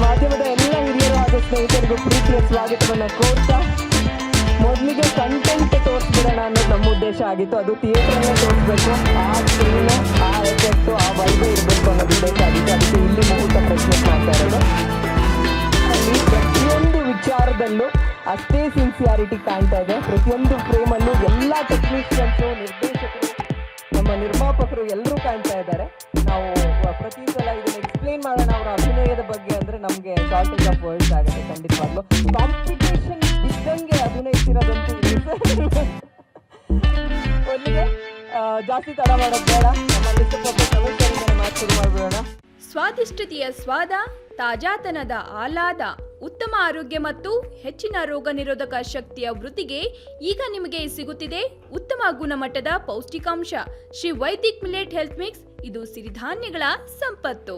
ಮಾಧ್ಯಮದ ಎಲ್ಲ ಹಿರಿಯರು ಹಾಗೂ ಸ್ನೇಹಿತರಿಗೂ ಪ್ರೀತಿಯ ಸ್ವಾಗತವನ್ನು ಕೋರ್ತಾ ಮೊದಲಿಗೆ ಕಂಟೆಂಟ್ ತೋರಿಸ್ಬಿಡೋಣ ಅನ್ನೋದು ನಮ್ಮ ಉದ್ದೇಶ ಆಗಿತ್ತು. ಅದು ಥಿಯೇಟರ್ನ ತೋರಿಸ್ಬೇಕು, ಆ ಸ್ಕ್ರೀನು, ಆ ಎಫೆಕ್ಟು, ಆ ವೈಬೇ ಇರಬೇಕು ಅನ್ನೋದು ಉದ್ದೇಶ ಆಗಿತ್ತು. ಅದಕ್ಕೆ ಇಲ್ಲಿ ಮುಹೂರ್ತ ಪ್ರಶ್ನೆ ಮಾಡ್ತಾ ಇರೋದು. ಅಲ್ಲಿ ಪ್ರತಿಯೊಂದು ವಿಚಾರದಲ್ಲೂ ಅಷ್ಟೇ ಸಿನ್ಸಿಯಾರಿಟಿ ಕಾಣ್ತಾ ಇದೆ. ಪ್ರತಿಯೊಂದು ಫ್ರೇಮಲ್ಲೂ ಎಲ್ಲ ಟೆಕ್ನಿಷಿಯನ್ಸು, ನಿರ್ದೇಶಕರು, ನಮ್ಮ ನಿರ್ಮಾಪಕರು ಎಲ್ಲರೂ ಕಾಣ್ತಾ ಇದ್ದಾರೆ. ನಾವು ಪ್ರತಿ ಸಲ ಇದನ್ನ ಎಕ್ಸ್ಪ್ಲೇನ್ ಮಾಡೋಣ ಅವರ ಅಭಿನಯದ ಬಗ್ಗೆ ಅಂದರೆ ನಮಗೆ ಶಾರ್ಟೇಜ್ ಆಫ್ ವರ್ಡ್ಸ್ ಆಗುತ್ತೆ. ಖಂಡಿತವಾಗ್ಲೂ ಕಾಂಪಿಟೇಷನ್ ಇದ್ದಂಗೆ ಅಭಿನಯಿಸಿರೋದಂತೂ ಒಂದಿಗೆ ಜಾಸ್ತಿ ತಡ ಮಾಡೋದು ಬೇಡ. ನಮ್ಮ ಮಾತು ಶುರು ಮಾಡಿಬಿಡೋಣ. ಸ್ವಾದಿಷ್ಟತೆಯ ಸ್ವಾದ, ತಾಜಾತನದ ಆಹ್ಲಾದ, ಉತ್ತಮ ಆರೋಗ್ಯ ಮತ್ತು ಹೆಚ್ಚಿನ ರೋಗ ನಿರೋಧಕ ಶಕ್ತಿಯ ವೃದ್ಧಿಗೆ ಈಗ ನಿಮಗೆ ಸಿಗುತ್ತಿದೆ ಉತ್ತಮ ಗುಣಮಟ್ಟದ ಪೌಷ್ಟಿಕಾಂಶ Shri Vaidik millet health mix. ಇದು ಸಿರಿಧಾನ್ಯಗಳ ಸಂಪತ್ತು.